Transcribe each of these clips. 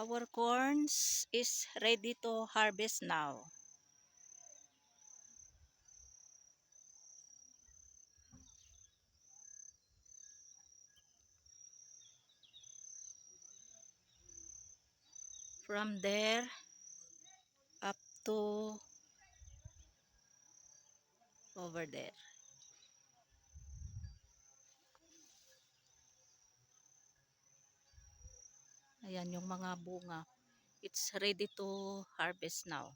Our corns is ready to harvest now. From there up to over there. Ayan yung mga bunga. It's ready to harvest now.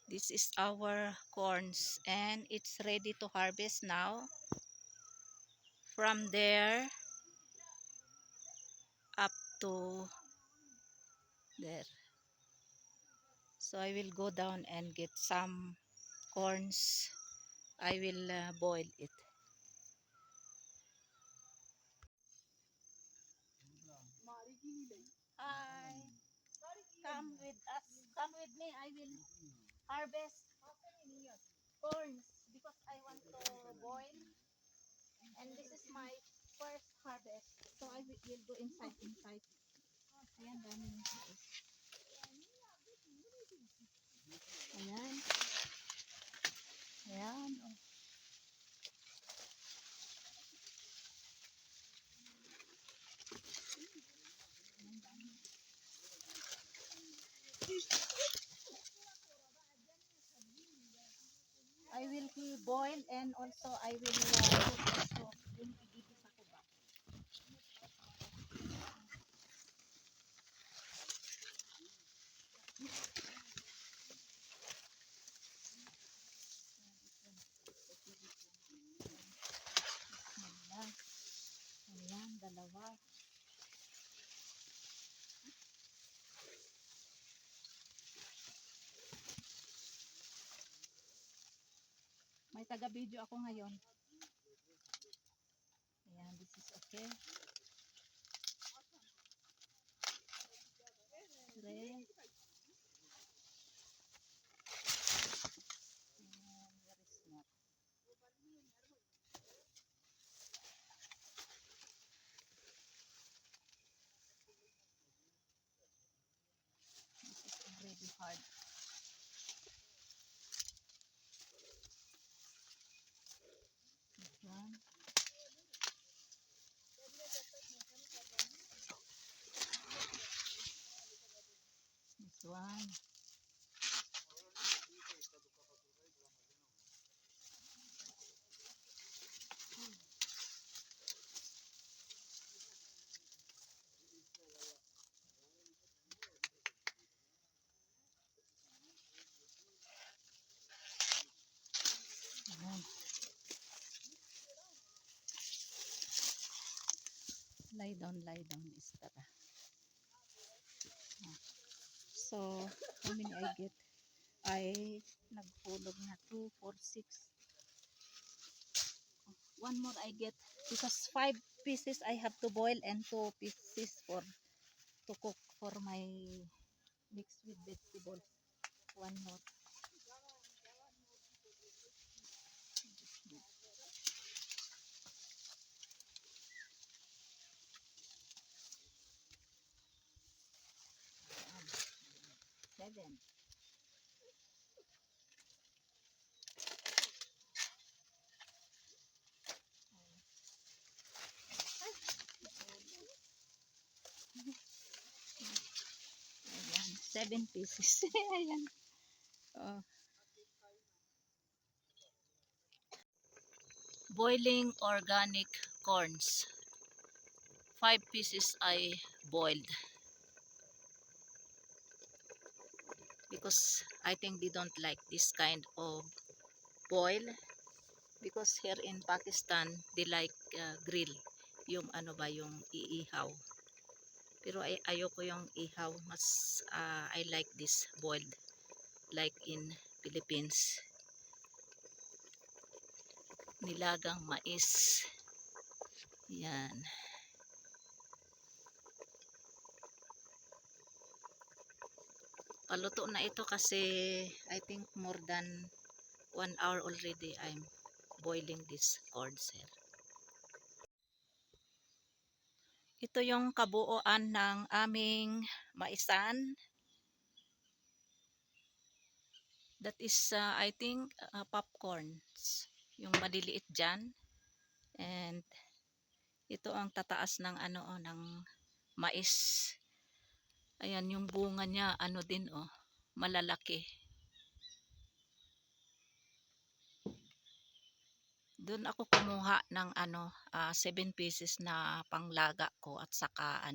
This is our corns and it's ready to harvest now. From there up to there. So I will go down and get some corns. I will boil it. Hi, come with us. Come with me. I will harvest corns because I want to boil. And this is my first harvest. So I will go inside. Ayan, daming tao. Ayan. Ayan. Oh. I will boil and also I will put also yung ibibis ako ba. Ayan, dalawa. May taga-video ako ngayon. Ayan, this is okay. Three. And where is not? This is already hard. This one. This one. Ayan. Lie down, Istara. So, how many I get? I naghulog na 2, 4, 6. One more I get because 5 pieces I have to boil and 2 pieces for to cook for my mixed with vegetables. One more. Seven. Ayan, 7 pieces. Ayan. Oh. Boiling organic corns. 5 pieces I boiled because I think they don't like this kind of boil because here in Pakistan they like grill, yung ano ba, yung iihaw, pero ayoko yung ihaw, mas I like this boiled like in Philippines, nilagang mais. Yan. Paluto na ito kasi I think more than 1 hour already I'm boiling these cords here. Ito yung kabuuan ng aming maisan. That is, I think, popcorns. Yung maliliit dyan. And ito ang tataas ng ng mais. Ayan, yung bunga niya, din, malalaki. Doon ako kumuha ng 7 pieces na panglaga ko at saka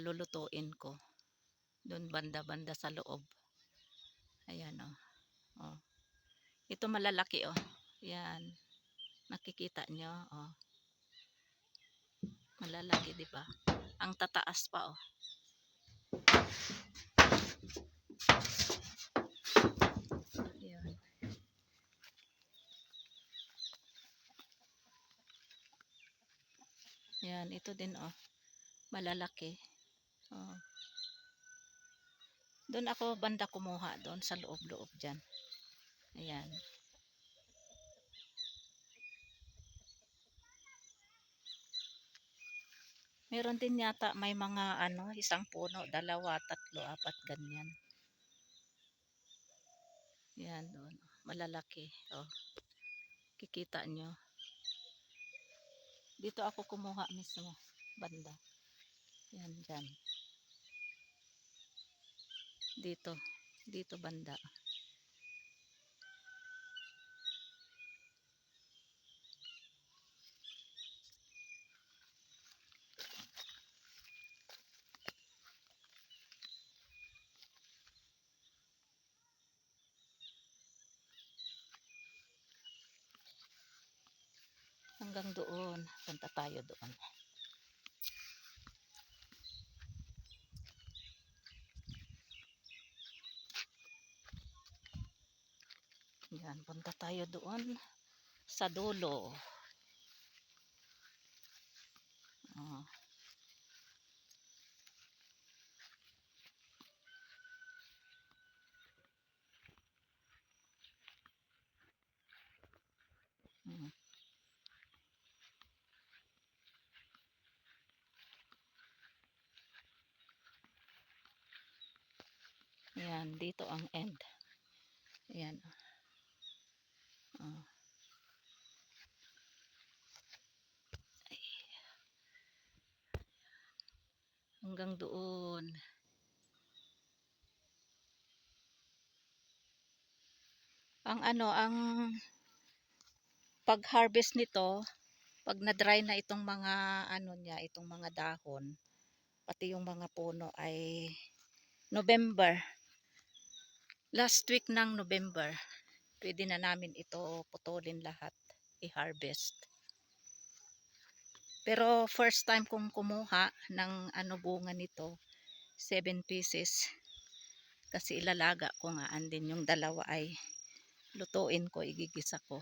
lulutuin ko. Doon banda-banda sa loob. Ayan oh. Ito malalaki Yan. Nakikita nyo Malalaki, di ba? Ang tataas pa Yan. Yan, ito din malalaki. Doon ako banda kumuha doon sa loob-loob diyan. Ayan. Meron din yata may mga isang puno, dalawa, tatlo, apat ganyan. Yan doon, malalaki. Kikita nyo. Dito ako kumuha mismo, banda. Yan dyan. Dito banda. Hanggang doon, punta tayo doon. Yan, punta tayo doon sa dulo. Yan, dito ang end. Yan. Hanggang doon. Ang pag-harvest nito, pag na-dry na itong mga itong mga dahon, pati yung mga puno ay November. Last week ng November, pwede na namin ito putulin lahat, i-harvest. Pero first time kong kumuha ng bunga nito, 7 pieces. Kasi ilalaga ko nga, andin yung dalawa ay lutuin ko, igigisa ko.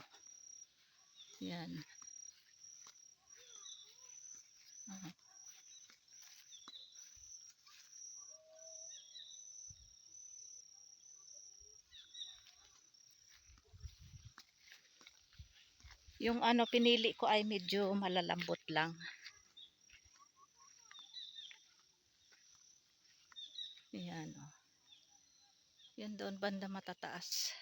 Yan. Yung pinili ko ay medyo malalambot lang. Yan Yan doon banda matataas.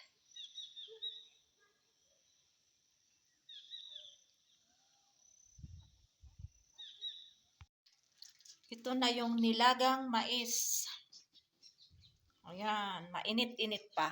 Ito na yung nilagang mais. Ayan, mainit-init pa.